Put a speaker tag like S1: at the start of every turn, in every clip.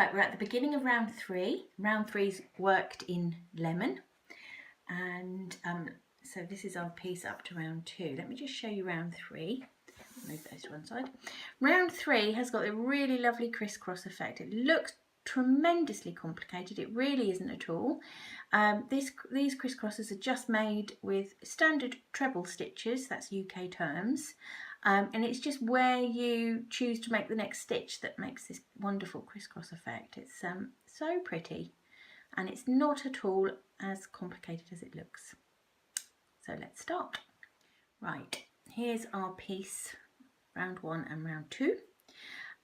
S1: Right, we're at the beginning of round 3. Round 3's worked in lemon, and so this is our piece up to round 2. Let me just show you round 3. Move those to one side. Round 3 has got a really lovely crisscross effect. It looks tremendously complicated. It really isn't at all. These crisscrosses are just made with standard treble stitches, that's UK terms, and it's just where you choose to make the next stitch that makes this wonderful crisscross effect. It's so pretty, and it's not at all as complicated as it looks. So let's start. Right, here's our piece, round 1 and round 2,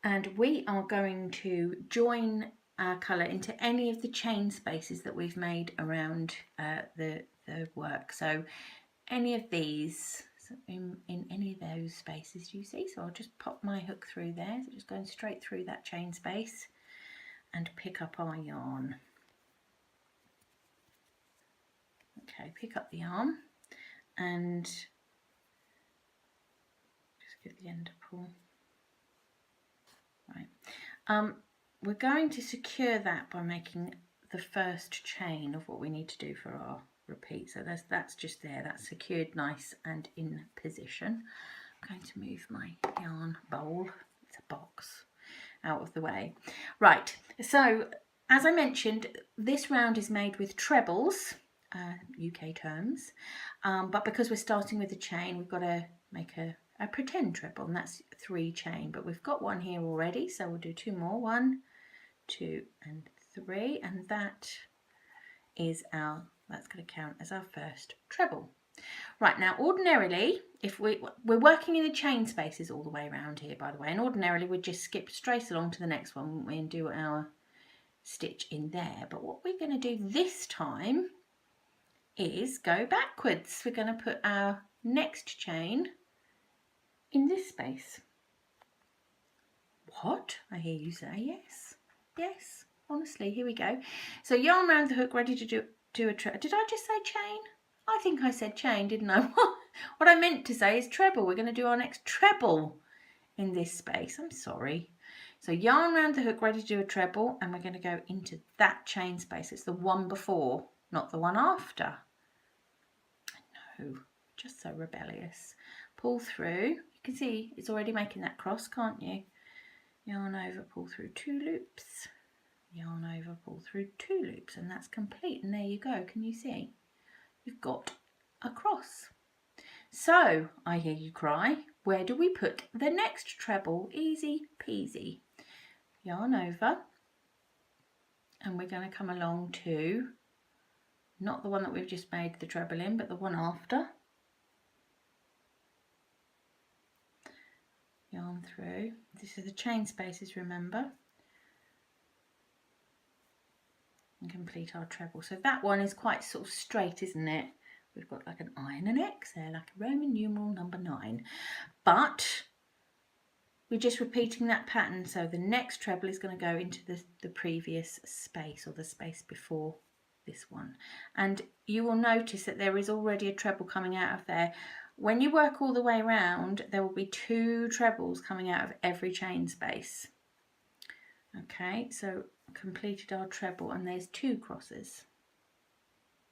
S1: and we are going to join our colour into any of the chain spaces that we've made around the work. So any of these, so in any of those spaces, you see. So I'll just pop my hook through there, so just going straight through that chain space and pick up our yarn. Okay, pick up the yarn and just give the end a pull. Right. We're going to secure that by making the first chain of what we need to do for our repeat. So that's just there, that's secured nice and in position. I'm going to move my yarn bowl, it's a box, out of the way. Right, so as I mentioned, this round is made with trebles, UK terms, but because we're starting with a chain, we've got to make a pretend treble, and that's 3 chain, but we've got one here already, so we'll do 2 more, 1, 2 and 3, and that is that's going to count as our first treble. Right, now ordinarily, if we're working in the chain spaces all the way around here, by the way, and ordinarily we'd just skip straight along to the next one, wouldn't we, and do our stitch in there. But what we're going to do this time is go backwards. We're going to put our next chain in this space. What? I hear you say. Yes, yes, honestly, here we go. So yarn around the hook, ready to do a treble. Did I just say chain? I think I said chain, didn't I? What I meant to say is treble. We're going to do our next treble in this space. I'm sorry. So yarn around the hook, ready to do a treble, and we're going to go into that chain space. It's the one before, not the one after. No, just so rebellious. Pull through. You can see it's already making that cross, can't you? Yarn over, pull through 2 loops. Yarn over, pull through 2 loops, and that's complete. And there you go. Can you see? You've got a cross. So I hear you cry, where do we put the next treble? Easy peasy. Yarn over, and we're going to come along to not the one that we've just made the treble in, but the one after. Yarn through. This is the chain spaces, remember, and complete our treble. So that one is quite sort of straight, isn't it? We've got like an I and an X there, like a Roman numeral number 9. But we're just repeating that pattern. So the next treble is going to go into the previous space, or the space before this one. And you will notice that there is already a treble coming out of there. When you work all the way around, there will be 2 trebles coming out of every chain space. Okay, so completed our treble, and there's 2 crosses.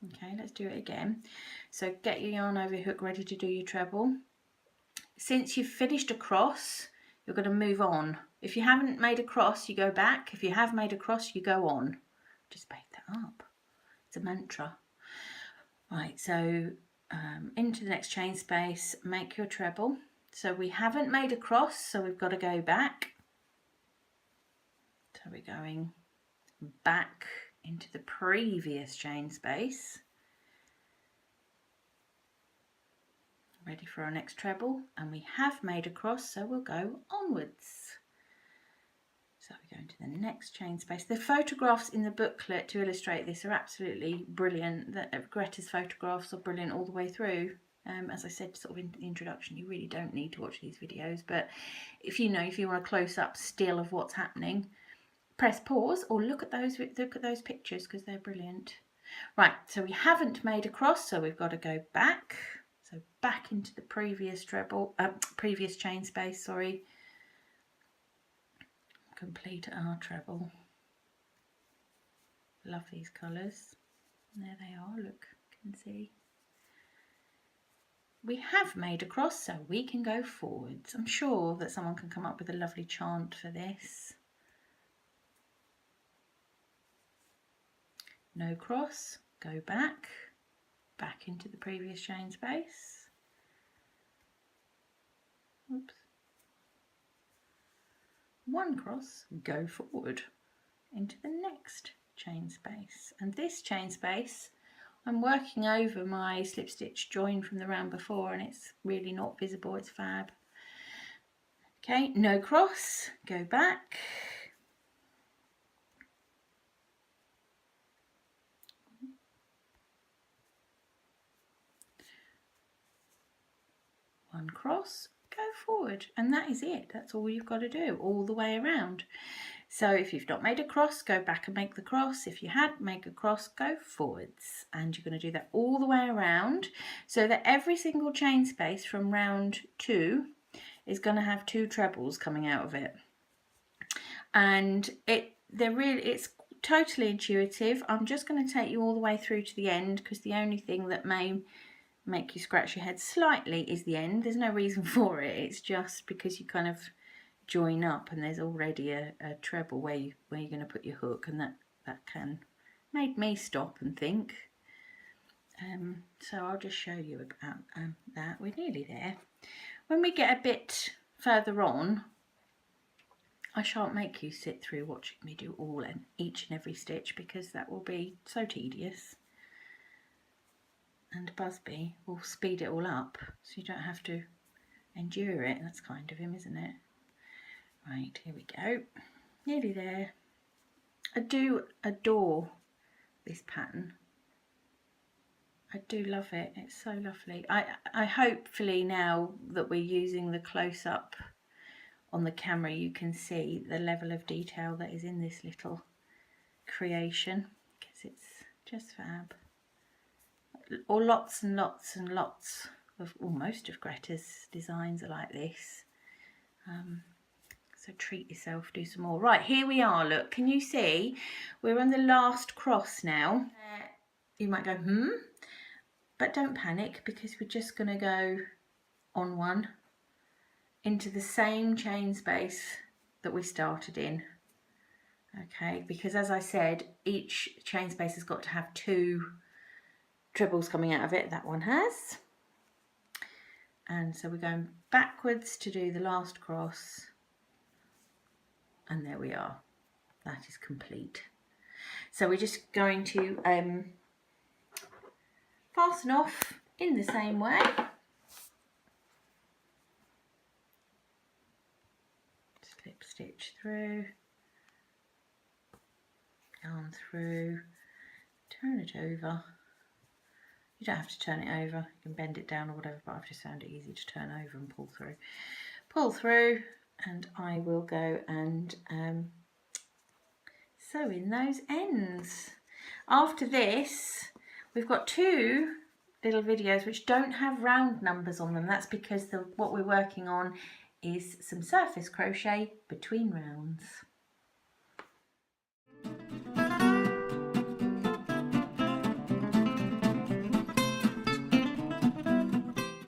S1: Okay, let's do it again. So get your yarn over your hook, ready to do your treble. Since you've finished a cross, you're going to move on. If you haven't made a cross, you go back. If you have made a cross, you go on. Just make that up. It's a mantra. Right, so into the next chain space, make your treble. So we haven't made a cross, so we've got to go back. So we're going back into the previous chain space. Ready for our next treble, and we have made a cross, so we'll go onwards. So we're going to the next chain space. The photographs in the booklet to illustrate this are absolutely brilliant. Greta's photographs are brilliant all the way through. As I said sort of in the introduction, you really don't need to watch these videos, but if you want a close-up still of what's happening, press pause or look at those pictures, because they're brilliant. Right, so we haven't made a cross, so we've got to go back. So back into the previous previous chain space, sorry. Complete our treble. Love these colours. There they are, look, you can see. We have made a cross, so we can go forwards. I'm sure that someone can come up with a lovely chant for this. No cross, go back, back into the previous chain space. Oops. One cross, go forward into the next chain space. And this chain space, I'm working over my slip stitch join from the round before and it's really not visible, it's fab. Okay, no cross, go back. One cross, go forward, and that is it. That's all you've got to do all the way around. So if you've not made a cross, go back and make the cross. If you had, make a cross, go forwards, and you're going to do that all the way around so that every single chain space from round 2 is going to have 2 trebles coming out of it. And it's totally intuitive. I'm just going to take you all the way through to the end because the only thing that may make you scratch your head slightly is the end. There's no reason for it. It's just because you kind of join up and there's already a treble where you're going to put your hook, and that can made me stop and think. So I'll just show you about that. We're nearly there. When we get a bit further on, I shan't make you sit through watching me do each and every stitch because that will be so tedious. And Busby will speed it all up so you don't have to endure it. That's kind of him, isn't it? Right, here we go. Nearly there. I do adore this pattern. I do love it. It's so lovely. I hopefully now that we're using the close-up on the camera, you can see the level of detail that is in this little creation because it's just fab. Or lots and lots and lots of, most of Greta's designs are like this. So treat yourself, do some more. Right, here we are, look, can you see? We're on the last cross now. You might go, but don't panic because we're just going to go on one into the same chain space that we started in. Okay, because as I said, each chain space has got to have 2 trebles coming out of it. That one has. And so we're going backwards to do the last cross, and there we are. That is complete. So we're just going to fasten off in the same way. Slip stitch through, yarn through, turn it over. You don't have to turn it over, you can bend it down or whatever, but I've just found it easy to turn over and pull through. Pull through, and I will go and sew in those ends. After this, we've got 2 little videos which don't have round numbers on them. That's because what we're working on is some surface crochet between rounds.